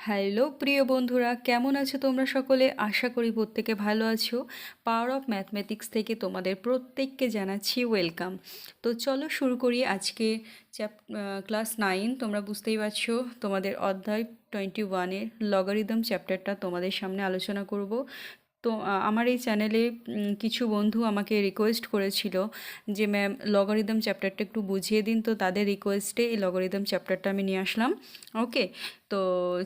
Hello প্রিয় বন্ধুরা, কেমন আছো তোমরা সকলে? আশা করি প্রত্যেকে ভালো আছো। পাওয়ার অফ ম্যাথমেটিক্স থেকে তোমাদের প্রত্যেককে জানাচ্ছি ওয়েলকাম। তো চলো শুরু করি আজকে ক্লাস 9। তোমরা বুঝতেই পারছো তোমাদের অধ্যায় 21-এর লগারিদম চ্যাপ্টারটা তোমাদের সামনে আলোচনা করব। তো আমার এই চ্যানেলে কিছু বন্ধু আমাকে রিকোয়েস্ট করেছিল যে ম্যাম লগারিদম চ্যাপ্টারটা একটু বুঝিয়ে দিন। তো তাদের রিকোয়েস্টে এই লগারিদম চ্যাপ্টারটা আমি নিয়ে আসলাম। ওকে, তো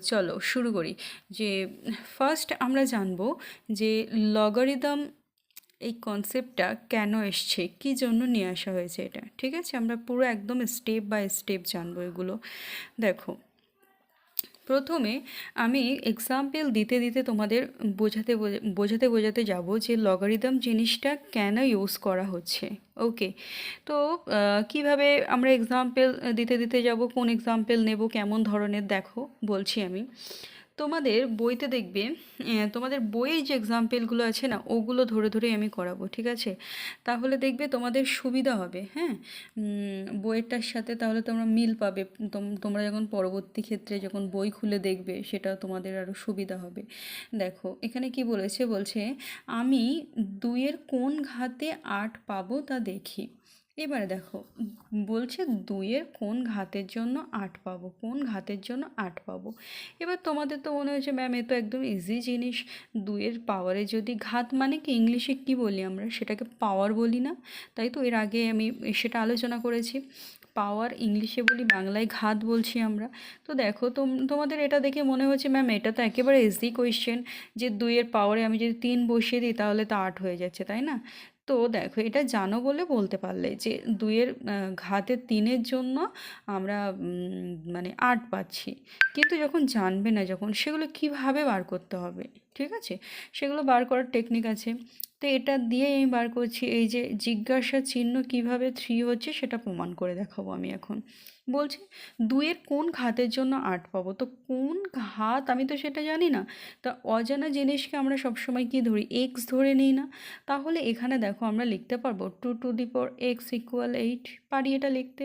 চলো শুরু করি। যে ফার্স্ট আমরা জানবো যে লগারিদম এই কনসেপ্টটা কেন এসছে, কী জন্য নিয়ে আসা হয়েছে এটা। ঠিক আছে, আমরা পুরো একদম স্টেপ বাই স্টেপ জানবো এগুলো। দেখো, প্রথমে আমি এক্সাম্পল দিতে দিতে তোমাদের বোঝাতে যাব যে লগারিদম জিনিসটা কেন ইউজ করা হচ্ছে। ওকে, তো কিভাবে আমরা এক্সাম্পল দিতে দিতে যাব, কোন এক্সাম্পল নেব, কেমন ধরনের, দেখো বলছি আমি। তোমাদের বইতে দেখবে, তোমাদের বইয়ের যে এক্সাম্পলগুলো আছে না, ওগুলো ধরে ধরেই আমি করাবো, ঠিক আছে? তাহলে দেখবে তোমাদের সুবিধা হবে। হ্যাঁ, বইয়েরটার সাথে তাহলে তোমরা মিল পাবে। তোমরা যখন পরবর্তী ক্ষেত্রে যখন বই খুলে দেখবে, সেটা তোমাদের আরও সুবিধা হবে। দেখো এখানে কি বলছে আমি 2-এর কোন ঘাতে 8 পাবো তা দেখি। এবারে দেখো, বলছে 2-এর কোন ঘাতের জন্য 8 পাবো, কোন ঘাতের জন্য 8 পাবো। এবার তোমাদের তো মনে হয়েছে ম্যাম এ তো একদম ইজি জিনিস। 2-এর পাওয়ারে যদি ঘাত মানে কি, ইংলিশে কি বলি আমরা, সেটাকে পাওয়ার বলি না? তাই তো, এর আগে আমি সেটা আলোচনা করেছি। পাওয়ার ইংলিশে বলি, বাংলায় ঘাত বলছি আমরা। তো দেখো, তোমাদের এটা দেখে মনে হচ্ছে ম্যাম এটা তো একেবারে ইজি কোয়েশ্চেন, যে 2-এর পাওয়ারে আমি যদি 3 বসিয়ে দিই তাহলে তো 8 হয়ে যাচ্ছে, তাই না? তো দেখো, এটা জানো বলে বলতে পারলে যে 2-এর ঘাতে 3-এর জন্য আমরা মানে 8 পাচ্ছি। কিন্তু যখন জানবে না, যখন সেগুলো কিভাবে বার করতে হবে, ঠিক আছে, সেগুলো বার করার টেকনিক আছে। তো এটা দিয়ে আমি বার করছি। এই যে জিজ্ঞাসা চিহ্ন কিভাবে 3 হচ্ছে সেটা প্রমাণ করে দেখাবো আমি এখন। বলছি 2-এর কোন ঘাতের জন্য 8 পাবো, তো কোন ঘাত আমি তো সেটা জানি না। তা অজানা জিনিসকে আমরা সবসময় কি ধরি, এক্স ধরে নিই না? তাহলে এখানে দেখো আমরা লিখতে পারবো 2x = 8, পারি এটা লিখতে।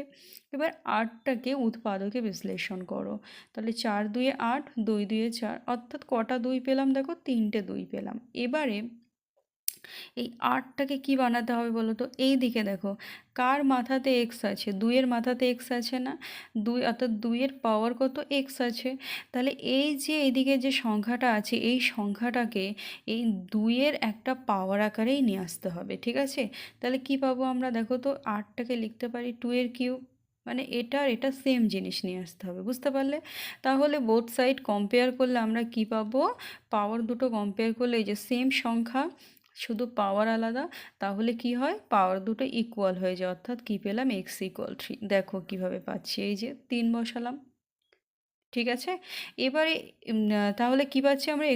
এবার 8টাকে উৎপাদকে বিশ্লেষণ করো। তাহলে 4 2 8, 2 2 4, অর্থাৎ কটা 2 পেলাম, দেখো 3টে 2 পেলাম। এবারে এই 8টাকে কি বানাতে হবে বলো তো? এই দিকে দেখো, কার মাথাতে এক্স আছে, 2-এর মাথাতে এক্স আছে না? 2, অর্থাৎ 2-এর পাওয়ার কত, এক্স আছে। তাহলে এই যে এইদিকে যে সংখ্যাটা আছে, এই সংখ্যাটাকে এই 2-এর একটা পাওয়ার আকারেই নিয়ে আসতে হবে, ঠিক আছে? তাহলে কি পাবো আমরা, দেখো তো, 8টাকে লিখতে পারি 2-এর কিউব। মানে এটা আর এটা সেম জিনিস নিয়ে আসতে হবে, বুঝতে পারলে? তাহলে বোথ সাইড কম্পেয়ার করলে আমরা কি পাবো, পাওয়ার দুটো কম্পেয়ার করলে এই যে সেম সংখ্যা, শুধু পাওয়ার আলাদা, তাহলে কি হয়, পাওয়ার দুটো ইকুয়াল হয়ে যায়। অর্থাৎ কি পেলাম, x = 3। দেখো কিভাবে পাচ্ছি, এই যে 3 বসালাম, ঠিক আছে? এবারে তাহলে কি পাচ্ছি আমরা,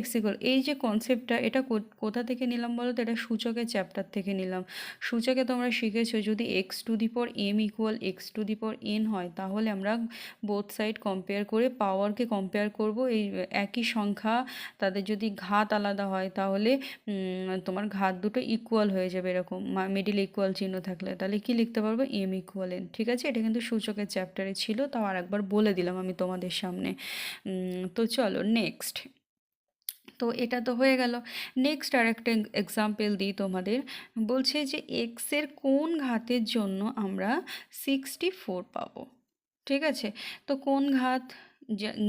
এই যে কনসেপ্টটা, এটা কোথা থেকে নিলাম বলো তো? এটা সূচকের চ্যাপ্টার থেকে নিলাম। সূচকে তোমরা শিখেছো যদি x⁴m = x⁴n হয়, তাহলে আমরা বোথ সাইড কম্পেয়ার করে পাওয়ারকে কম্পেয়ার করব। এই একই সংখ্যা, তাদের যদি ঘাত আলাদা হয় তাহলে তোমার ঘাত দুটো ইকুয়াল হয়ে যাবে, এরকম মিডিল ইকুয়াল চিহ্ন থাকলে। তাহলে কি লিখতে পারবো, m = n। ঠিক আছে, এটা কিন্তু সূচকের চ্যাপ্টারে ছিল, তাও আরেকবার বলে দিলাম আমি তোমাদের সামনে। তো চলো নেক্সট। তো এটা তো হয়ে গেল। নেক্সট আর একটা এক্সাম্পল দিই তোমাদের। বলছে যে এক্সের কোন ঘাতের জন্য আমরা 64 পাবো। ঠিক আছে, তো কোন ঘাত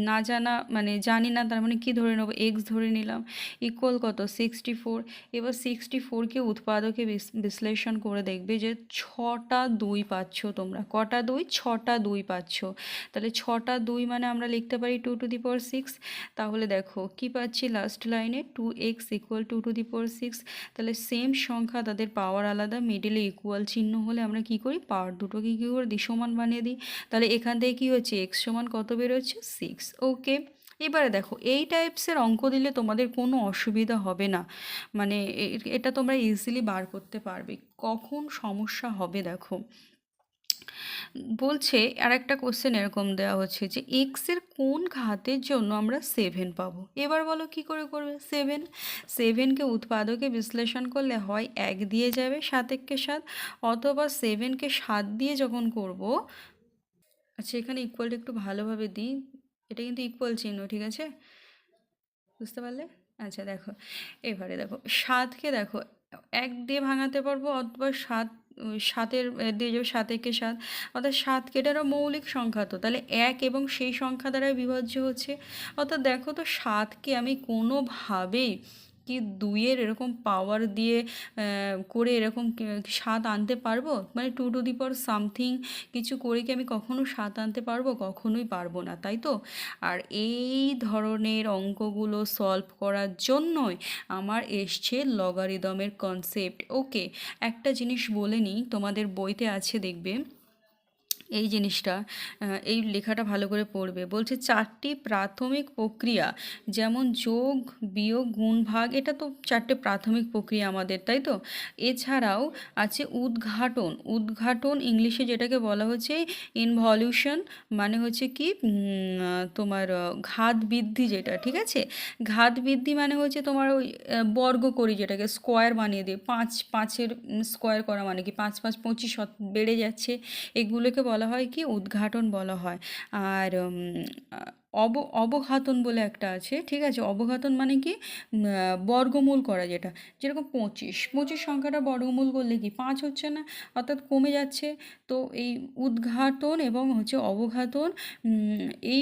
না জানা, মানে জানি না, তার মানে কি ধরে নেবো, এক্স ধরে নিলাম। ইকুয়াল কত, 64। এবার 64কে উৎপাদকে বিশ্লেষণ করে দেখবে যে 6টা 2 পাচ্ছ তোমরা। কটা 2, 6টা 2 পাচ্ছ। তাহলে 6টা 2 মানে আমরা লিখতে পারি 2⁶। তাহলে দেখো কি পাচ্ছি লাস্ট লাইনে, 2x = 2⁶। তাহলে সেম সংখ্যা, তাদের পাওয়ার আলাদা, মিডিলে ইকুয়াল চিহ্ন হলে আমরা কি করি, পাওয়ার দুটোকে কী করে দিই, সমান বানিয়ে দিই। তাহলে এখান থেকে কী হচ্ছে, এক্স সমান কত বেরোচ্ছে, 6। ওকে, এবারে দেখো এই টাইপসের অঙ্ক দিলে তোমাদের কোনো অসুবিধা হবে না। মানে এটা তোমরা ইজিলি বার করতে পারবে। কখন সমস্যা হবে দেখো, বলছে আর একটা কোশ্চেন এরকম দেওয়া হচ্ছে যে এক্সের কোন ঘাতের জন্য আমরা 7 পাবো। এবার বলো কি করে করবে, 7কে উৎপাদকে বিশ্লেষণ করলে হয় 1 দিয়ে যাবে 7 × 7, অথবা 7কে 7 দিয়ে যখন করব, আচ্ছা এখানে ইকুয়ালটা একটু ভালোভাবে দিই, এটা কিন্তু ইকুয়াল চিহ্ন, ঠিক আছে? বুঝতে পারলে? আচ্ছা দেখো, এবারে দেখো ৭কে দেখো ১ দিয়ে ভাঙাতে পারবো অথবা ৭, ৭-এর দিয়ে যাবে ৭ একে ৭, অর্থাৎ ৭কে এটারও মৌলিক সংখ্যা, তো তাহলে ১ এবং সেই সংখ্যা দ্বারা বিভাজ্য হচ্ছে। অর্থাৎ দেখো তো ৭কে আমি কোনোভাবেই কি ২-এর এরকম পাওয়ার দিয়ে করে এরকম ৭ আনতে পারবো? মানে 2 টু দি পাওয়ার সামথিং কিছু করে কি আমি কখনো ৭ আনতে পারবো? কখনোই পারবো না, তাই তো? আর এই ধরনের অঙ্কগুলো সলভ করার জন্যই আমার এসছে লগারিদমের কনসেপ্ট। ওকে, একটা জিনিস বলে নিই, তোমাদের বইতে আছে দেখবে এই জিনিসটা, এই লেখাটা ভালো করে পড়বে। বলছে ৪টি প্রাথমিক প্রক্রিয়া, যেমন যোগ, বিয়োগ, গুণ, ভাগ, এটা তো ৪টে প্রাথমিক প্রক্রিয়া আমাদের, তাই তো? এছাড়াও আছে উদ্ঘাটন। উদ্ঘাটন ইংলিশে যেটাকে বলা হচ্ছে ইনভলিউশন, মানে হচ্ছে কি তোমার ঘাত বৃদ্ধি, যেটা ঠিক আছে। ঘাত বৃদ্ধি মানে হচ্ছে তোমার ওই বর্গ করি যেটাকে স্কোয়ার বানিয়ে দিই, ৫-৫-এর স্কোয়ার করা মানে কি ৫-৫-২৫ বেড়ে যাচ্ছে, এগুলোকে বলা হয় কি উদ্ঘাটন বলা হয়। আর অবঘাতন বলে একটা আছে, ঠিক আছে। অবঘাতন মানে কি বর্গমূল করা, যেটা যেরকম ২৫ সংখ্যাটা বর্গমূল করলে কি ৫ হচ্ছে না, অর্থাৎ কমে যাচ্ছে। তো এই উদ্ঘাটন এবং হচ্ছে অবঘাতন, এই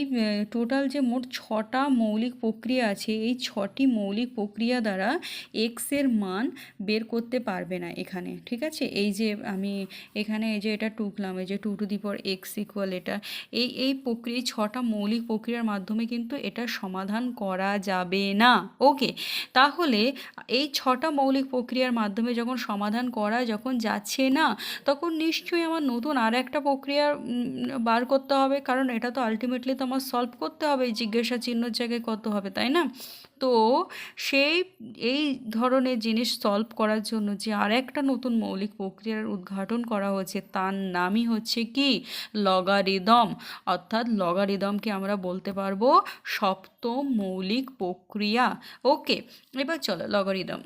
টোটাল যে মোট ৬টা মৌলিক প্রক্রিয়া আছে, এই ৬টি মৌলিক প্রক্রিয়া দ্বারা এক্সের মান বের করতে পারবে না এখানে, ঠিক আছে। এই যে আমি এখানে এই যে এটা টুকলাম, এই যে 2 two the power x equal এটা, এই প্রক্রিয়া ৬টা মৌলিক প্রক্রিয়ার মাধ্যমে কিন্তু এটা সমাধান করা যাবে না। ওকে, তাহলে এই ৬টা মৌলিক প্রক্রিয়ার মাধ্যমে যখন সমাধান করা যখন যাচ্ছে না, তখন নিশ্চয়ই আমার নতুন আর একটা প্রক্রিয়া বার করতে হবে, কারণ এটা তো আলটিমেটলি তো আমার সলভ করতে হবে, এই জিজ্ঞাসা চিহ্নর জায়গায় কত হবে, তাই না? তো সেই এই ধরনের জিনিস সলভ করার জন্য যে আর একটা নতুন মৌলিক প্রক্রিয়ার উদ্ঘাটন করা হয়েছে, তার নামই হচ্ছে কি লগারিদম। অর্থাৎ লগারিদমকে আমরা বলতে পারবো সপ্তম মৌলিক প্রক্রিয়া। ওকে, এবার চলো লগারিদম।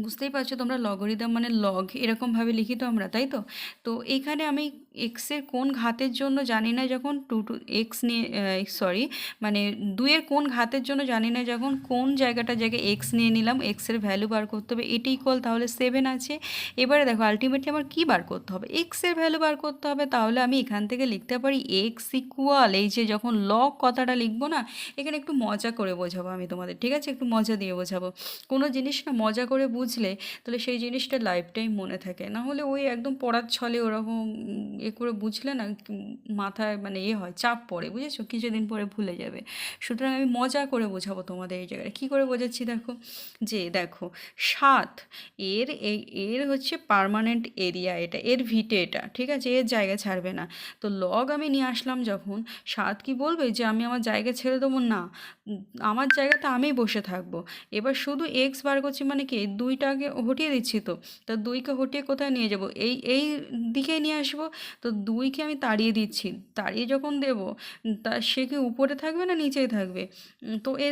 বুঝতেই পারছো তোমরা, লগারিদম মানে লগ এরকমভাবে লিখি তো আমরা, তাই তো? তো এইখানে আমি এক্সের কোন ঘাতের জন্য জানি না, যখন এক্স নিয়ে সরি মানে ২-এর কোন ঘাতের জন্য জানি না, যখন কোন জায়গায় এক্স নিয়ে নিলাম, এক্সের ভ্যালু বার করতে হবে, এটি ইকুয়াল তাহলে 7 আছে। এবারে দেখো আলটিমেটলি আমার কী বার করতে হবে, এক্সের ভ্যালু বার করতে হবে। তাহলে আমি এখান থেকে লিখতে পারি এক্স ইকুয়াল, এই যে যখন লগ কথাটা লিখবো না, এখানে একটু মজা করে বোঝাবো আমি তোমাদের, ঠিক আছে? একটু মজা দিয়ে বোঝাবো। কোনো জিনিস না মজা করে বুঝলে তাহলে সেই জিনিসটা লাইফ টাইম মনে থাকে, না হলে ওই একদম পড়ার ছলে ওরকম করে বুঝলে না মাথায় মানে হয়, চাপ পড়ে, বুঝেছো? কিছুদিন পরে ভুলে যাবে। সুতরাং আমি মজা করে বোঝাবো তোমাদের এই জায়গায়। কী করে বোঝাচ্ছি দেখো, যে দেখো ৭ এর হচ্ছে পার্মানেন্ট এরিয়া, এটা এর ভিটে, এটা ঠিক আছে, এর জায়গা ছাড়বে না। তো লগ আমি নিয়ে আসলাম যখন, ৭ কি বলবে যে আমি আমার জায়গা ছেড়ে দেবো না, আমার জায়গাতে আমিই বসে থাকবো। এবার শুধু এক্স বার করছি মানে কি ২টাকে হটিয়ে দিচ্ছি, তো ২কে হটিয়ে কোথায় নিয়ে যাব, এই দিকে নিয়ে আসবো। তো ২কে আমি তাড়িয়ে দিচ্ছি, তাড়িয়ে যখন দেবো তা সে কি উপরে থাকবে না নিচেই থাকবে? তো এ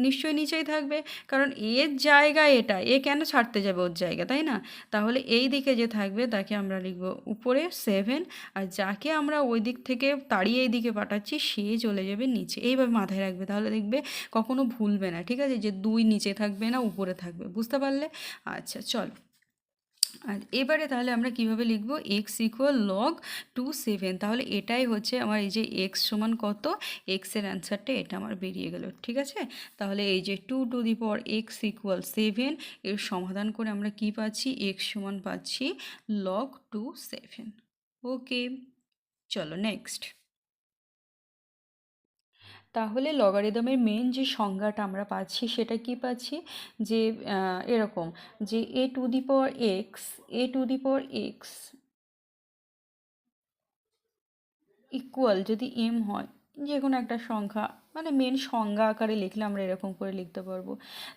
নিশ্চয়ই নিচেই থাকবে, কারণ এর জায়গায় এটা, এ কেন ছাড়তে যাবে ওর জায়গা, তাই না? তাহলে এই দিকে যে থাকবে তাকে আমরা লিখবো উপরে 7, আর যাকে আমরা ওই দিক থেকে তাড়িয়ে এই দিকে পাঠাচ্ছি সে চলে যাবে নিচে। এইভাবে মাথায় রাখবে, তাহলে দেখবে কখনো ভুলবে না, ঠিক আছে? যে ২ নিচে থাকবে না উপরে থাকবে, বুঝতে পারলে? আচ্ছা চলো, আর এবারে তাহলে আমরা কিভাবে লিখব, এক্স ইকুয়াল লগ 2/7। তাহলে এটাই হচ্ছে আমার এই যে এক্স সমান কত, এক্সের অ্যান্সারটা এটা আমার বেরিয়ে গেল, ঠিক আছে? তাহলে এই যে 2 two the power x equal 7, এর সমাধান করে আমরা কি পাচ্ছি, এক্স সমান পাচ্ছি লগ 2/7। ওকে, চলো নেক্সট। তাহলে লগারিদমের মেন যে সংজ্ঞাটা আমরা পাচ্ছি সেটা কি পাচ্ছি, যে এরকম, যে a two the power x equal যদি m হয়, যে কোনো একটা সংখ্যা, মানে মেন সংজ্ঞা আকারে লিখলে আমরা এরকম করে লিখতে পারবো।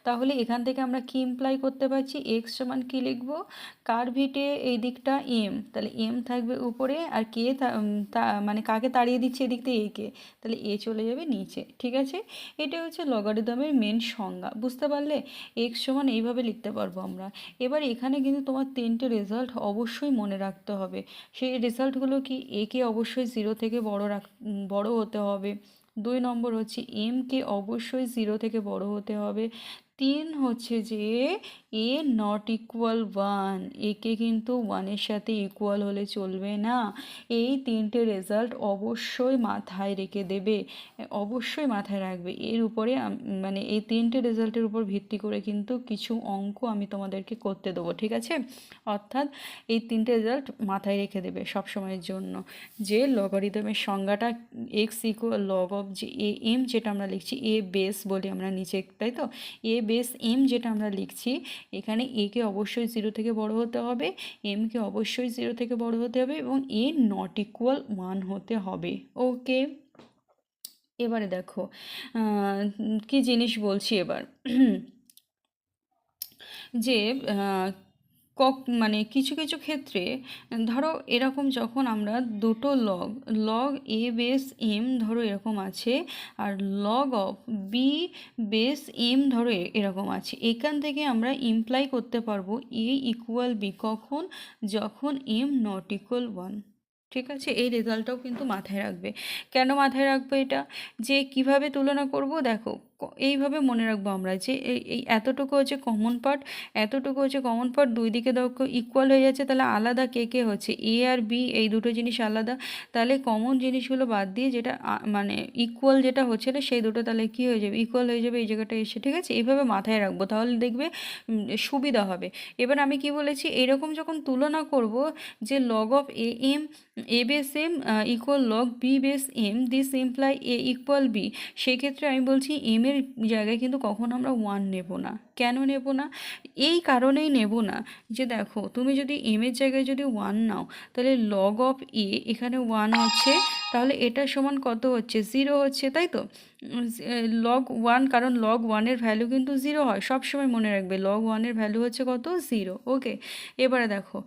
তাহলে এখান থেকে আমরা কি ইমপ্লাই করতে পারছি, এক্স সমান কী লিখবো, কার ভিটে এই দিকটা এম, তাহলে এম থাকবে উপরে, আর কে মানে কাকে তাড়িয়ে দিচ্ছে এদিক থেকে একে, তাহলে এ চলে যাবে নিচে, ঠিক আছে? এটা হচ্ছে লগারিদমের মেন সংজ্ঞা, বুঝতে পারলে? এক্স সমান এইভাবে লিখতে পারবো আমরা। এবার এখানে কিন্তু তোমার 3টে রেজাল্ট অবশ্যই মনে রাখতে হবে। সেই রেজাল্টগুলো কি, একে অবশ্যই 0 থেকে বড় হতে হবে, 2 নম্বর হচ্ছে এমকে অবশ্যই 0 থেকে বড় হতে হবে। 3 হচ্ছে যে এ নট ইকুয়াল 1, একে কিন্তু 1-এর সাথে ইকুয়াল হলে চলবে না। এই 3টে রেজাল্ট অবশ্যই মাথায় রেখে দেবে, অবশ্যই মাথায় রাখবে। এর উপরে মানে এই 3টে রেজাল্টের উপর ভিত্তি করে কিন্তু কিছু অঙ্ক আমি তোমাদেরকে করতে দেবো, ঠিক আছে? অর্থাৎ এই 3টে রেজাল্ট মাথায় রেখে দেবে সব সময়ের জন্য, যে লগারিদমের সংজ্ঞাটা এক্স ইকুয়াল লগ অফ যে এ এম, যেটা আমরা লিখছি এ বেস বলি আমরা নিচে, তাই তো? এ বেস এম যেটা আমরা লিখছি, এখানে একে অবশ্যই 0 থেকে বড় হতে হবে, এমকে অবশ্যই 0 থেকে বড় হতে হবে, এবং এ নট ইকুয়াল 1 হতে হবে। ওকে, এবারে দেখো কি জিনিস বলছি এবার, যে মানে কিছু কিছু ক্ষেত্রে ধরো এরকম যখন আমরা দুটো log, log A base M ধরো এরকম আছে, আর log of B base M ধরো এরকম আছে, এখান থেকে আমরা ইমপ্লাই করতে পারবো এ ইকুয়াল বি, কখন? যখন এম নট ইকুয়াল 1। ঠিক আছে, এই রেজাল্টটাও কিন্তু মাথায় রাখবে। কেন মাথায় রাখবো এটা? যে কিভাবে তুলনা করব, দেখো এইভাবে মনে রাখবো আমরা, যে এই এতটুকু হচ্ছে কমন পার্ট, এতটুকু হচ্ছে কমন পার্ট, দুই দিকে দেখো ইকুয়াল হয়ে যাচ্ছে, তাহলে আলাদা কে কে হচ্ছে, এ আর বি, এই দুটো জিনিস আলাদা, তাহলে কমন জিনিসগুলো বাদ দিয়ে যেটা মানে ইকুয়াল যেটা হচ্ছে না, সেই দুটো তাহলে কী হয়ে যাবে, ইকুয়াল হয়ে যাবে এই জায়গাটা এসে। ঠিক আছে, এইভাবে মাথায় রাখবো, তাহলে দেখবে সুবিধা হবে। এবার আমি কি বলেছি, এরকম যখন তুলনা করব, যে log of A M A base M equal log B base M, this imply A equal B, সেক্ষেত্রে আমি বলছি এম এর জায়গায় কিন্তু কখন আমরা 1 নেব না। কেন নেব না? এই কারণেই নেব না, যে দেখো তুমি যদি এম এর জায়গায় যদি 1 নাও, তাহলে লগ অফ এ এখানে 1 হচ্ছে, তাহলে এটা সমান কত হচ্ছে, 0 হচ্ছে, তাই তো? লগ 1, কারণ লগ 1-এর ভ্যালু কিন্তু 0 হয়, সবসময় মনে রাখবে লগ 1-এর ভ্যালু হচ্ছে কত, 0। ওকে, এবারে দেখো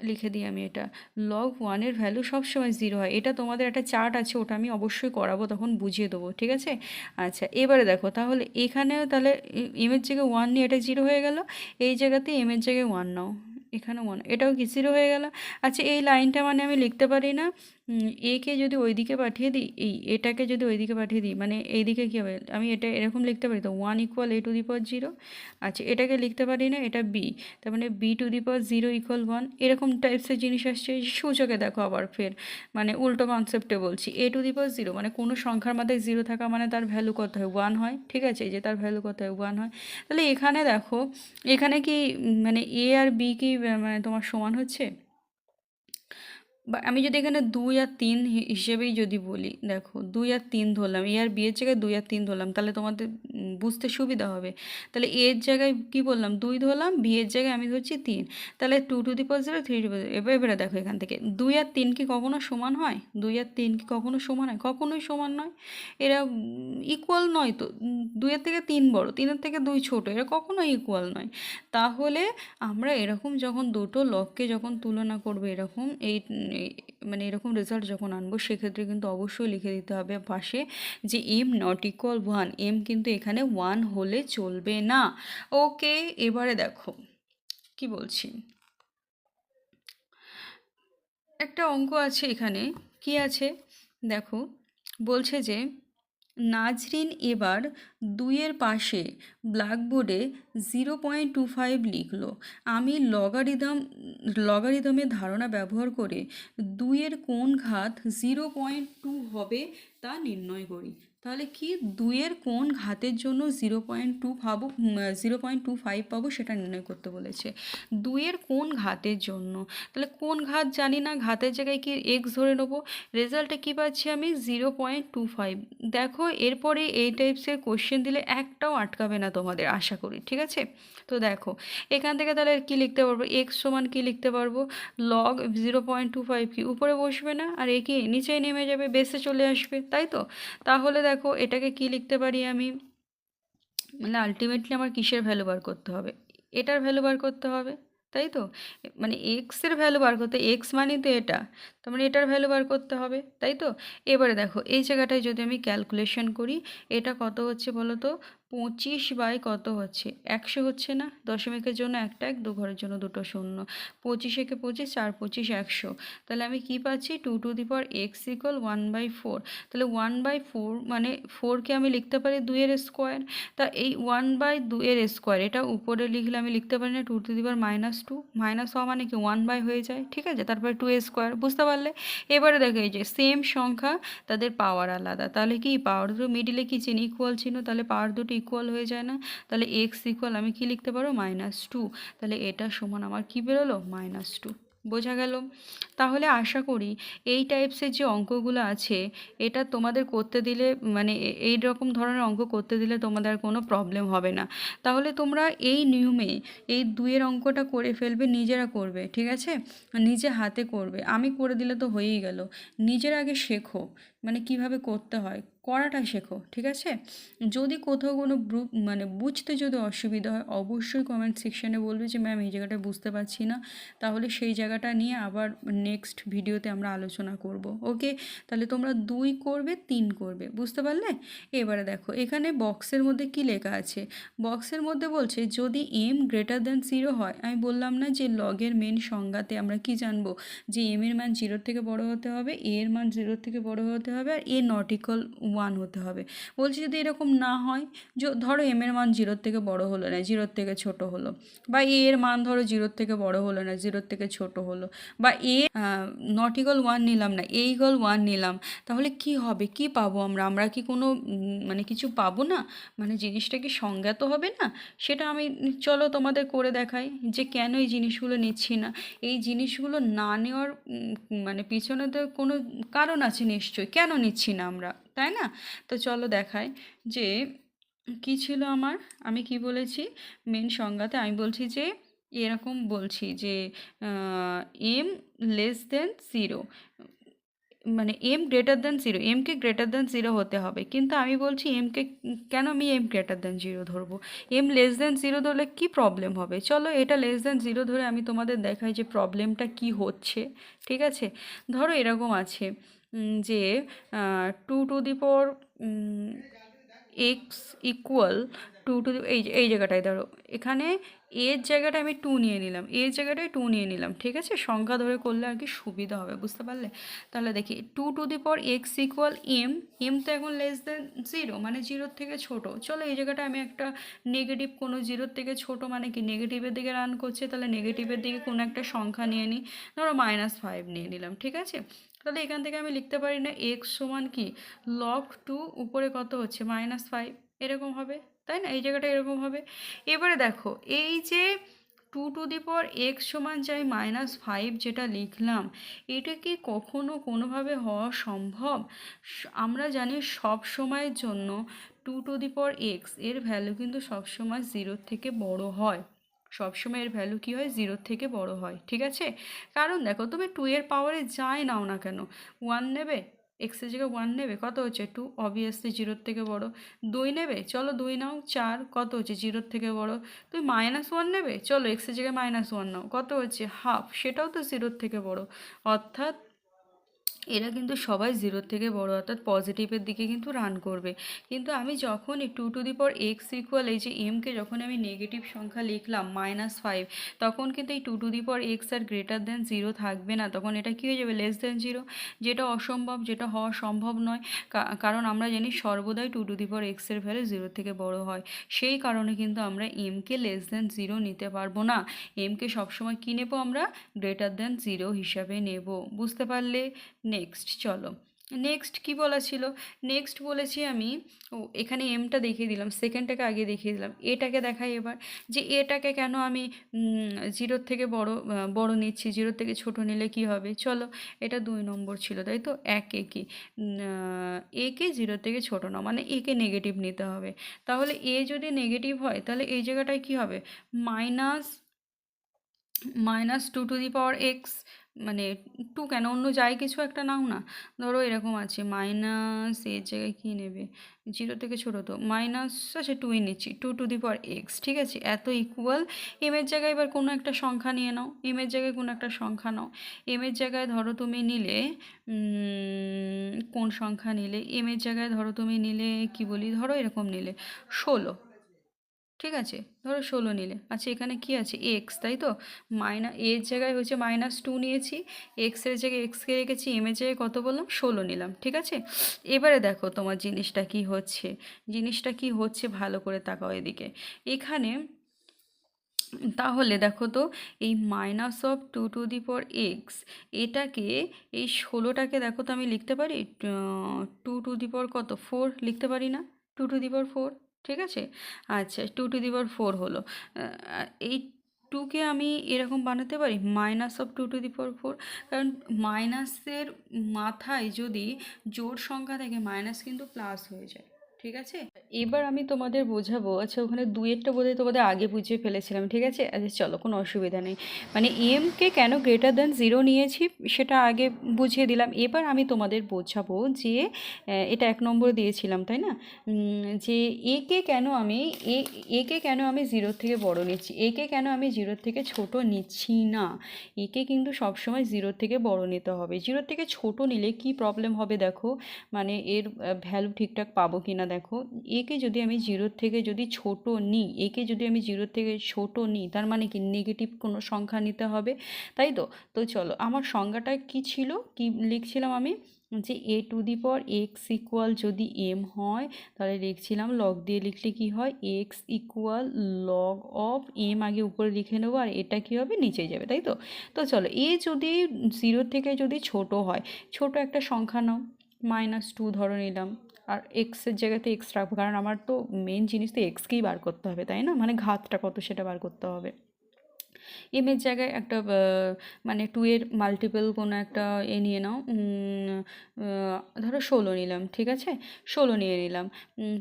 লিখে দিই আমি এটা, লগ 1-এর ভ্যালু সবসময় 0 হয়, এটা তোমাদের একটা চার্ট আছে, ওটা আমি অবশ্যই করাবো, তখন বুঝিয়ে দেবো, ঠিক আছে? আচ্ছা, এবারে দেখো তাহলে এখানেও তাহলে এমের জায়গায় 1 নিয়ে এটা 0 হয়ে গেল, এই জায়গাতে এমের জায়গায় 1 নাও, এখানে 1, এটাও কি 0 হয়ে গেল। আচ্ছা, এই লাইনটা মানে আমি লিখতে পারি না, একে যদি ওইদিকে পাঠিয়ে দিই, এটাকে যদি ওইদিকে পাঠিয়ে দিই, মানে এইদিকে কী হবে, আমি এটা এরকম লিখতে পারি তো, 1 equal A two the power 0। আচ্ছা, এটাকে লিখতে পারি না, এটা বি, তার মানে B to the power 0 equal 1, এরকম টাইপসের জিনিস আসছে। সূচকে দেখো আবার ফের মানে উল্টো কনসেপ্টে বলছি, এ টু দি পাওয়ার 0 মানে কোনো সংখ্যার মাথায় 0 থাকা মানে তার ভ্যালু কত হয়, 1 হয়। ঠিক আছে, এই যে তার ভ্যালু কত হয়, 1 হয়। তাহলে এখানে দেখো, এখানে কি মানে এ আর বি কি মানে তোমার সমান হচ্ছে? বা আমি যদি এখানে 2 আর 3 হিসেবেই যদি বলি, দেখো 2 আর 3 ধরলাম, এ আর বি এর জায়গায় 2 আর 3 ধরলাম, তাহলে তোমাদের বুঝতে সুবিধা হবে। তাহলে এ এর জায়গায় কী বললাম, 2 ধরলাম, বি এর জায়গায় আমি ধরছি 3, তাহলে 2 two the power 0, 3 two the power 0। এবারে দেখো এখান থেকে 2 আর 3 কি কখনো সমান হয়? 2 আর 3 কি কখনো সমান হয়? কখনোই সমান নয়। এরা ইকুয়াল নয় তো, 2 এর থেকে 3 বড়, 3 এর থেকে 2 ছোট, এরা কখনোই ইকুয়াল নয়। তাহলে আমরা এরকম যখন দুটো লগকে যখন তুলনা করবো, এরকম মানে এরকম রেজাল্ট যখন আনবো, সেক্ষেত্রে কিন্তু অবশ্যই লিখে দিতে হবে পাশে যে এম নট ইকুয়াল 1, এম কিন্তু এখানে 1 হলে চলবে না। ওকে, এবারে দেখো কি বলছি, একটা অঙ্ক আছে এখানে, কি আছে দেখো, বলছে যে নাজরিন এবার 2-এর পাশে ব্ল্যাকবোর্ডে 0.25 লিখলো। আমি লগারিদমের ধারণা ব্যবহার করে 2-এর কোন ঘাত 0.2 হবে তা নির্ণয় করি। তাহলে কি 2-এর কোন ঘাতের জন্য 0.2 পাবো, 0.25 পাবো, সেটা নির্ণয় করতে বলেছে। 2-এর কোন ঘাতের জন্য, তাহলে কোন ঘাত জানি না, ঘাতের জায়গায় কি এক্স ধরে নেবো, রেজাল্টে কী পাচ্ছি আমি 0.25। দেখো এরপরে এই টাইপসের কোশ্চেন দিলে একটাও আটকাবে না তোমাদের, আশা করি। ঠিক আছে, তো দেখো এখান থেকে তাহলে কী লিখতে পারবো, এক্স সমান কী লিখতে পারবো, লগ 0.25 কি উপরে বসবে না, আর এ কি নিচেই নেমে যাবে, বেসে চলে আসবে, তাই তো? তাহলে দেখো এটাকে কি লিখতে পারি আমি, মানে আলটিমেটলি আমার কিসের ভ্যালু বার করতে হবে, এটার ভ্যালু বার করতে হবে, তাই তো? মানে এক্সের ভ্যালু বার করতে, এক্স মানে তো এটা, তার মানে এটার ভ্যালু বার করতে হবে, তাই তো? এবারে দেখো এই জায়গাটায় যদি আমি ক্যালকুলেশন করি, এটা কত হচ্ছে বলো তো, 25 কত হচ্ছে 100 হচ্ছে না, দশমিকের জন্য একটা এক, দু ঘরের জন্য দুটো শূন্য, 25 একে 25, 4 25 100। তাহলে আমি কি পাচ্ছি 2^x = 1/4। তাহলে 1/4 মানে 4কে আমি লিখতে পারি 2-এর স্কোয়ার। তা এই 1/2-এর স্কোয়ার এটা উপরে লিখলে আমি লিখতে পারি না 2^-2, মাইনাস হওয়া মানে কি 1 হয়ে যায়, ঠিক আছে, তারপরে 2 স্কোয়ার, বুঝতে পারলে। এবারে দেখো এই যে সেম সংখ্যা, তাদের পাওয়ার আলাদা, তাহলে কি পাওয়ার দুটো মিডিলে কি চিহ্ন ইকুয়াল চিহ্ন, তাহলে পাওয়ার দুটো ইকুয়াল হয়ে যায় না, তাহলে এক্স ইকুয়াল আমি কি লিখতে পারো -2। তাহলে এটা সমান আমার কি বেরোলো -2, বোঝা গেল। তাহলে আশা করি এই টাইপসের যে অঙ্কগুলো আছে এটা তোমাদের করতে দিলে মানে এই রকম ধরনের অঙ্ক করতে দিলে তোমাদের আর কোনো প্রবলেম হবে না। তাহলে তোমরা এই নিয়মে এই 2-এর অঙ্কটা করে ফেলবে, নিজেরা করবে, ঠিক আছে, নিজে হাতে করবে, আমি করে দিলে তো হয়েই গেল। নিজের আগে শেখো, মানে কিভাবে করতে হয় করাটা শেখো, ঠিক আছে। যদি কোথাও কোনো মানে বুঝতে যদি অসুবিধা হয় অবশ্যই কমেন্ট সেকশানে বলবে যে ম্যাম এই জায়গাটা বুঝতে পারছি না, তাহলে সেই জায়গাটা নিয়ে আবার নেক্সট ভিডিওতে আমরা আলোচনা করব। ওকে, তাহলে তোমরা 2 করবে 3 করবে, বুঝতে পারলে। এবারে দেখো এখানে বক্সের মধ্যে কি লেখা আছে, বক্সের মধ্যে বলছে যদি m>0 হয়, আমি বললাম না যে লগের মেন সংজ্ঞাতে আমরা কি জানবো যে এর মান 0-র থেকে বড় হতে হবে, এর মান 0-র থেকে বড় হতে হবে, আর a=1 হতে হবে। বলছি যদি এরকম না হয়, ধরো এর মান 0-র থেকে বড় হলো না, 0-র থেকে ছোট হলো, বা এর মান ধরো 0-র থেকে বড় হলো না, 0-র থেকে ছোট হলো, বা a=1 নিলাম না, a=1 নিলাম, তাহলে কি হবে, কি পাবো আমরা কি কোনো মানে কিছু পাবো না, মানে জিনিসটা কি সংজ্ঞাত হবে না। সেটা আমি চলো তোমাদের করে দেখাই যে কেন এই জিনিসগুলো নিচ্ছি না। এই জিনিসগুলো না নেওয়ার মানে পিছনে তো কোনো কারণ আছে নিশ্চয়ই, কেন নিচ্ছি না আমরা, তাই না। তো চলো দেখাই যে কি ছিল আমার, আমি কি বলেছি মেন সংজ্ঞাতে, আমি বলছি যে এরকম বলছি যে m 0, মানে m 0, এমকে >0 হতে হবে, কিন্তু আমি বলছি এমকে কেন আমি m>0 ধরবো, m<0 ধরলে কি প্রবলেম হবে, চলো এটা <0 ধরে আমি তোমাদের দেখাই যে প্রবলেমটা কি হচ্ছে, ঠিক আছে। ধরো এরকম আছে যে 2x এই জায়গাটায় ধরো এখানে এর জায়গাটা আমি 2 নিয়ে নিলাম, এর জায়গাটায় 2 নিয়ে নিলাম, ঠিক আছে, সংখ্যা ধরে করলে আর কি সুবিধা হবে, বুঝতে পারলে। তাহলে দেখি 2x = m তো এখন <0 মানে 0-র থেকে ছোট, চলো এই জায়গাটা আমি একটা নেগেটিভ কোনো 0-র থেকে ছোট মানে কি নেগেটিভের দিকে রান করছে, তাহলে নেগেটিভের দিকে কোনো একটা সংখ্যা নিয়ে নিই, ধরো -5 নিয়ে নিলাম, ঠিক আছে। তাহলে এখান থেকে আমি লিখতে পারি না x সমান কি log2 উপরে কত হচ্ছে -5, এরকম হবে, তাই না, এই জায়গাটা এরকম হবে। এবারে দেখো এই যে 2x সমান যাই -5 যেটা লিখলাম, এটা কি কখনো কোনোভাবে হওয়া সম্ভব। আমরা জানি সব সময়ের জন্য 2x এর ভ্যালু কিন্তু সবসময় 0-র থেকে বড় হয়, সবসময় এর ভ্যালু কী হয় 0-র থেকে বড় হয়, ঠিক আছে। কারণ দেখো তুমি 2-এর পাওয়ারে যাই নাও না কেন 1 নেবে, এক্সের জায়গায় 1 নেবে, কত হচ্ছে 2, অবভিয়াসলি 0-র থেকে বড়। 2 নেবে, চলো 2 নাও, 4, কত হচ্ছে 0-র থেকে বড়। তুমি -1 নেবে, চলো এক্সের জায়গায় -1 নাও, কত হচ্ছে হাফ, সেটাও তো 0-র থেকে বড়। অর্থাৎ এরা কিন্তু সবাই 0-র থেকে বড়, অর্থাৎ পজিটিভের দিকে কিন্তু রান করবে। কিন্তু আমি যখন এই 2x = এই যে এমকে যখন আমি নেগেটিভ সংখ্যা লিখলাম -5, তখন কিন্তু এই 2x আর >0 থাকবে না, তখন এটা কী হয়ে যাবে <0, যেটা অসম্ভব, যেটা হওয়া সম্ভব নয়। কারণ আমরা জানি সর্বদাই 2x এর ভ্যালু 0-র থেকে বড় হয়, সেই কারণে কিন্তু আমরা এমকে <0 নিতে পারবো না, এমকে সবসময় কী নেব আমরা >0 হিসাবে নেব, বুঝতে পারলে। নেক্সট চলো, নেক্সট কি বলা ছিল, নেক্সট বলেছি আমি এখানে এমটা দেখিয়ে দিলাম, সেকেন্ডটাকে আগে দেখিয়ে দিলাম, এটাকে দেখাই এবার যে এটাকে কেন আমি 0-র থেকে বড় নিচ্ছি, 0-র থেকে ছোট নিলে কি হবে। চলো এটা 2 নম্বর ছিল, তাই তো, একে 0-র থেকে ছোট না মানে একে নেগেটিভ নিতে হবে। তাহলে এ যদি নেগেটিভ হয় তাহলে এই জায়গাটায় কি হবে -2x মানে টু কেন, অন্য যাই কিছু একটা নাও না। ধরো এরকম আছে মাইনাস, এর জায়গায় কী নেবে, জিরো থেকে ছোটো তো মাইনাস, আচ্ছা টুই নিচ্ছি, two to the power X, ঠিক আছে, এত ইকুয়াল। এমের জায়গায় এবার কোনো একটা সংখ্যা নিয়ে নাও, এমের জায়গায় কোনো একটা সংখ্যা নাও। এমের জায়গায় ধরো তুমি নিলে কোন সংখ্যা নিলে, এমের জায়গায় ধরো তুমি নিলে কি বলি, ধরো এরকম নিলে 16, ঠিক আছে, ধরো 16 নিলে। আচ্ছা এখানে কি আছে, এক্স, তাই তো, এর জায়গায় হচ্ছে -2 নিয়েছি, এক্সের জায়গায় এক্সকে রেখেছি, এম এর জায়গায় কত বললাম, 16 নিলাম, ঠিক আছে। এবারে দেখো তোমার জিনিসটা কি হচ্ছে, জিনিসটা কি হচ্ছে ভালো করে তাকাও এদিকে। এখানে তাহলে দেখো তো, এই -2 টু দি পাওয়ার এক্স, এটাকে, এই 16টাকে দেখো তো আমি লিখতে পারি 2 টু দি পাওয়ার কত, 4 লিখতে পারি না, 2 টু দি পাওয়ার 4, ঠিক আছে। আচ্ছা 2 টু দি পাওয়ার 4 হলো। এই টুকে আমি এরকম বানাতে পারি -2 টু দি পাওয়ার 4, কারণ মাইনাসের মাথায় যদি জোড় সংখ্যা থাকে মাইনাস কিন্তু প্লাস হয়ে যায়, ঠিক আছে। এবার আমি তোমাদের বোঝাবো, আচ্ছা ওখানে দুইয়েরটা বোধহয় তোমাদের আগে বুঝিয়ে ফেলেছিলাম, ঠিক আছে। আচ্ছা চলো, কোনো অসুবিধা নেই। মানে এমকে কেন >0 নিয়েছি সেটা আগে বুঝিয়ে দিলাম। এবার আমি তোমাদের বোঝাবো যে এটা 1 নম্বরে দিয়েছিলাম তাই না, যে একে কেন আমি একে কেন আমি 0 থেকে বড় নিচ্ছি, একে কেন আমি 0 থেকে ছোট নিচ্ছি না। একে কিন্তু সবসময় 0 থেকে বড় নিতে হবে, 0 থেকে ছোট নিলে কি প্রবলেম হবে দেখো, মানে এর ভ্যালু ঠিকঠাক পাবো কি না দেখো। একে যদি আমি 0 থেকে যদি ছোট নিই, একে যদি আমি 0 থেকে ছোট নিই, তার মানে কি নেগেটিভ কোনো সংখ্যা নিতে হবে, তাই তো। তো চলো, আমার সংজ্ঞাটা কি ছিল, কি লিখছিলাম আমি, যে a two the power x equal যদি m হয়, তাহলে লিখছিলাম লগ দিয়ে লিখলে কি হয়, x equal log of m, আগে উপরে লিখে নেবো, আর এটা কী হবে, নিচে যাবে, তাই তো। তো চলো, এ যদি 0 থেকে যদি ছোট হয়, ছোট একটা সংখ্যা নাও, -2 ধরে নিলাম, আর এক্সের জায়গাতে এক্স রাখবো, কারণ আমার তো মেন জিনিস তো এক্সকেই বার করতে হবে, তাই না, মানে ঘাতটা কত সেটা বার করতে হবে। এমের জায়গায় একটা মানে 2 এর মাল্টিপল কোনো একটা নিয়ে নাও, ধরো 16 নিলাম, ঠিক আছে, 16 নিয়ে নিলাম,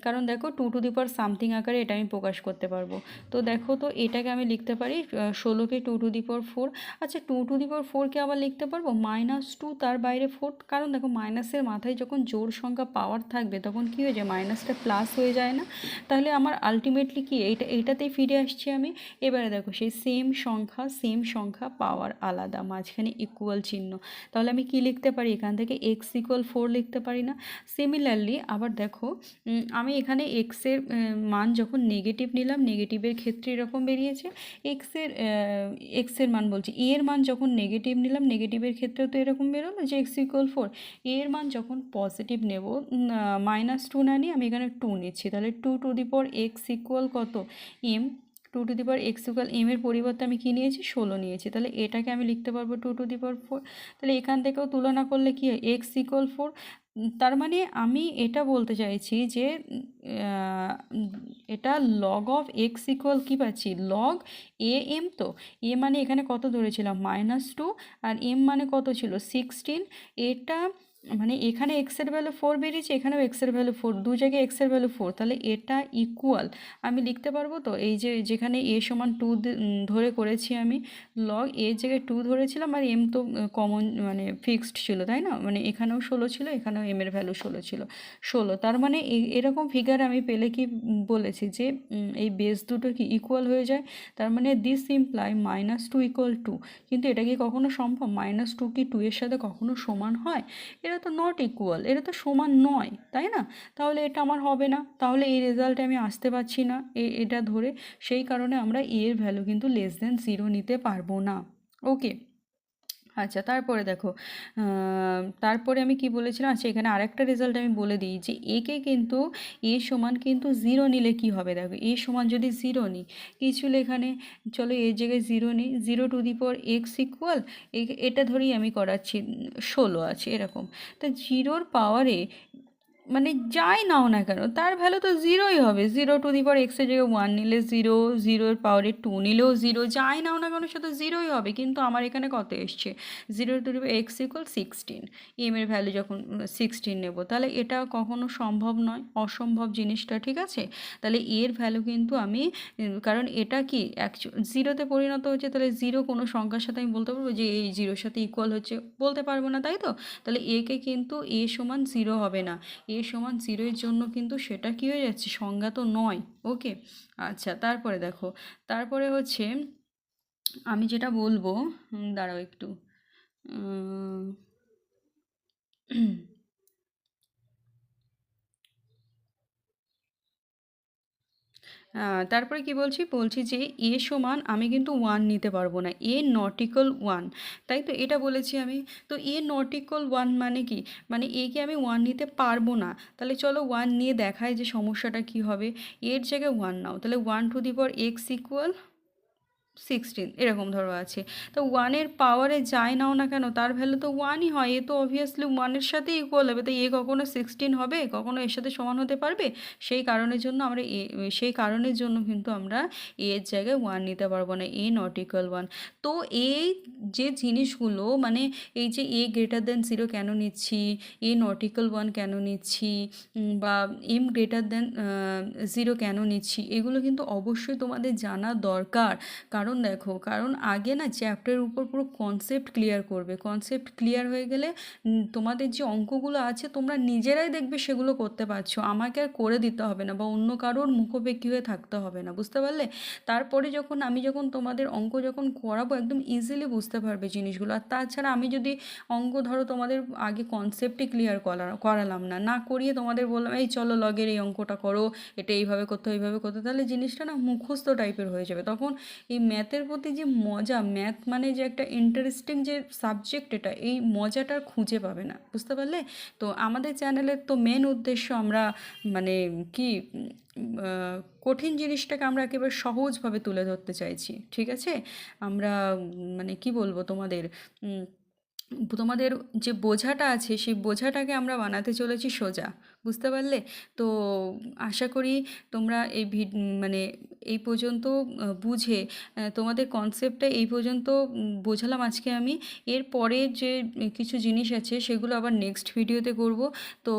কারণ দেখো 2 টু দি পাওয়ার সামথিং আকারে এটা আমি প্রকাশ করতে পারবো। তো দেখো তো, এটাকে আমি লিখতে পারি 16কে 2 টু দি পাওয়ার 4। আচ্ছা 2 টু দি পাওয়ার 4কে আবার লিখতে পারবো -2 তার বাইরে 4, কারণ দেখো মাইনাসের মাথায় যখন জোড় সংখ্যা পাওয়ার থাকবে তখন কী হয়ে যায়, মাইনাসটা প্লাস হয়ে যায় না, তাহলে আমার আলটিমেটলি কি এইটাতেই ফিরে আসছি আমি। এবারে দেখো সেই সেম সংখ্যা পাওয়ার আলাদা, মাঝখানে ইকুয়াল চিহ্ন, তাহলে আমি কি লিখতে পারি, এখান থেকে এক্স ইকুয়াল 4 লিখতে পারি না। সিমিলারলি আবার দেখো, আমি এখানে এক্সের মান যখন নেগেটিভ নিলাম, নেগেটিভের ক্ষেত্রে এরকম বেরিয়েছে, এক্সের মান বলছি, এর মান যখন নেগেটিভ নিলাম, নেগেটিভের ক্ষেত্রেও তো এরকম বেরোলো যে এক্স ইকুয়াল 4। এর মান যখন পজিটিভ নেব, -2 না নিয়ে আমি এখানে 2 নিচ্ছি, তাহলে 2 two the power x equal কত, m, 2 two the power x equal m এর পরিবর্তে আমি কী নিয়েছি, 16 নিয়েছি, তাহলে এটাকে আমি লিখতে পারবো 2 টু দি পাওয়ার 4। তাহলে এখান থেকেও তুলনা করলে কি হয়, x ইকুয়াল 4। তার মানে আমি এটা বলতে চাইছি যে এটা লগ অফ এক্স ইকুয়াল কী পাচ্ছি, লগ এ এম, তো এ মানে এখানে কত ধরেছিলাম -2, আর এম মানে কত ছিল 16, এটা মানে এখানে এক্সের ভ্যালু 4 বেরিয়েছে, এখানেও এক্সের ভ্যালু 4, দু জায়গায় এক্সের ভ্যালু 4, তাহলে এটা ইকুয়াল আমি লিখতে পারবো তো, এই যে যেখানে এ সমান 2 ধরে করেছি আমি, লগ এর জায়গায় 2 ধরেছিলাম, আর এম তো কমন মানে ফিক্সড ছিল, তাই না, মানে এখানেও 16 ছিল, এখানেও এম এর ভ্যালু 16 ছিল, 16, তার মানে এরকম ফিগার আমি পেলে কি বলেছি যে এই বেস দুটো কি ইকুয়াল হয়ে যায়, তার মানে দিস ইমপ্লাই -2 ইকুয়াল 2, কিন্তু এটা কি কখনো সম্ভব, -2 কি 2 এর সাথে কখনো সমান হয়, এরা তো নট ইকুয়াল, এরা তো সমান নয়, তাই না, তাহলে এটা আমার হবে না, তাহলে এই রেজাল্টে আমি আসতে পারছি না এটা ধরে, সেই কারণে আমরা এর ভ্যালু কিন্তু <0 নিতে পারবো না। ওকে, আচ্ছা তারপরে দেখো, তারপরে আমি কি বলেছিলাম, আচ্ছা এখানে আরেকটা রেজাল্ট আমি বলে দিই, যে একে কিন্তু এ সমান কিন্তু 0 নিলে কি হবে, দেখো এ সমান যদি 0 নিই, কী ছিল এখানে, চলো এর জায়গায় 0 নিই, 0 to the power x equal, এটা ধরেই আমি করাচ্ছি 16 আছে এরকম, তা 0-র পাওয়ারে মানে যাই নাও না কেন তার ভ্যালু তো জিরোই হবে। 0 টু দি পাওয়ার এক্সের জায়গায় 1 নিলে জিরো, 0 এর পাওয়ারে 2 নিলেও জিরো, যাই নাও না কেন সেটা জিরোই হবে। কিন্তু আমার এখানে কত এসছে, 0 to the power X equal 16, M এর ভ্যালু যখন 16 নেব, তাহলে এটা কখনো সম্ভব নয়, অসম্ভব জিনিসটা, ঠিক আছে। তাহলে এর ভ্যালু কিন্তু আমি কারণ এটা কি জিরোতে পরিণত হচ্ছে, তাহলে জিরো কোনো সংখ্যার সাথে আমি বলতে পারবো যে এই জিরোর সাথে ইকুয়াল হচ্ছে, বলতে পারবো না, তাই তো। তাহলে একে কিন্তু এ সমান জিরো হবে না, এ সমান জিরোর জন্য কিন্তু সেটা কী হয়ে যাচ্ছে, সংজ্ঞা তো নয়। ওকে, আচ্ছা, তারপরে দেখো, তারপরে হচ্ছে আমি যেটা বলবো, দাঁড়াও একটু, উম, তারপরে কি বলছি, বলছি যে এ সমান আমি কিন্তু 1 নিতে পারবো না, এ নট ইকুয়াল 1, তাই তো এটা বলেছি আমি। তো এ নট ইকুয়াল 1 মানে কি, মানে একে আমি 1 নিতে পারবো না। তাহলে চলো 1 নিয়ে দেখায় যে সমস্যাটা কি হবে। এর জায়গায় 1 নাও, তাহলে 1 two the power X equal 16 এরকম ধরো আছে। তো 1-এর পাওয়ারে যাই নাও না কেন তার ভ্যালু তো 1ই হয়, এ তো অবভিয়াসলি 1-এর সাথে ইকুয়াল হবে। তাই এ কখনো 16 হবে, কখনো এর সাথে সমান হতে পারবে? সেই কারণের জন্য কিন্তু আমরা এর জায়গায় 1 নিতে পারবো না, এ নট ইকুয়াল 1। তো এই যে জিনিসগুলো, মানে এই যে এ গ্রেটার দেন 0 কেন নিচ্ছি, এ নট ইকুয়াল 1 কেন নিচ্ছি, বা এম গ্রেটার দেন 0 কেন নিচ্ছি, এগুলো কিন্তু অবশ্যই তোমাদের জানা দরকার। কারণ দেখো, কারণ আগে না চ্যাপ্টারের উপর পুরো কনসেপ্ট ক্লিয়ার করবে, কনসেপ্ট ক্লিয়ার হয়ে গেলে তোমাদের যে অঙ্কগুলো আছে তোমরা নিজেরাই দেখবে সেগুলো করতে পারছো, আমাকে আর করে দিতে হবে না, বা অন্য কারোর মুখোপেক্ষী হয়ে থাকতে হবে না, বুঝতে পারলে। তারপরে আমি যখন তোমাদের অঙ্ক যখন করাবো একদম ইজিলি বুঝতে পারবে জিনিসগুলো। আর তাছাড়া আমি যদি অঙ্ক ধরো তোমাদের আগে কনসেপ্টই ক্লিয়ার করালাম না, না করিয়ে তোমাদের বললাম এই চলো লগের এই অঙ্কটা করো, এটা এইভাবে করতে এইভাবে করতে, তাহলে জিনিসটা না মুখস্থ টাইপের হয়ে যাবে। তখন এই ম্যাথের প্রতি যে মজা, ম্যাথ মানে যে একটা ইন্টারেস্টিং যে সাবজেক্ট, এটা এই মজাটা আর খুঁজে পাবে না, বুঝতে পারলে। তো আমাদের চ্যানেলের তো মেন উদ্দেশ্য আমরা মানে কি কঠিন জিনিসটাকে আমরা একেবারে সহজভাবে তুলে ধরতে চাইছি, ঠিক আছে। আমরা মানে কি বলবো তোমাদের, তোমাদের যে বোঝাটা আছে সেই বোঝাটাকে আমরা বানাতে চলেছি সোজা, বুঝতে পারলে। তো আশা করি তোমরা মানে এই পর্যন্ত বুঝে তোমাদের কনসেপ্টটা এই পর্যন্ত বোঝালাম আজকে আমি। এরপরে যে কিছু জিনিস আছে সেগুলো আবার নেক্সট ভিডিওতে করব। তো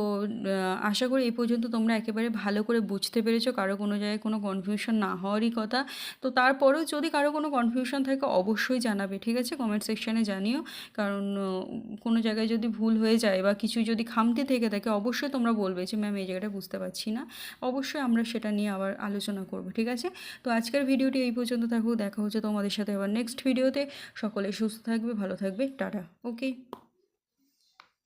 আশা করি এই পর্যন্ত তোমরা একেবারে ভালো করে বুঝতে পেরেছো, কারো কোনো জায়গায় কোনো কনফিউশন না হওয়ারই কথা। তো তারপরেও যদি কারো কোনো কনফিউশন থাকে অবশ্যই জানাবে, ঠিক আছে, কমেন্ট সেকশানে জানিও। কারণ কোনো জায়গায় যদি ভুল হয়ে যায় বা কিছু যদি খামতি থেকে থাকে অবশ্যই তোমরা বলবে যে ম্যাম এই জায়গাটা বুঝতে পারছি না, অবশ্যই আমরা সেটা নিয়ে আবার আলোচনা করব, ঠিক আছে। তো আজকের ভিডিওটি এই পর্যন্ত থাকুক, দেখা হচ্ছে তোমাদের সাথে আবার নেক্সট ভিডিওতে। সকলে সুস্থ থাকবে, ভালো থাকবে, টাটা, ওকে।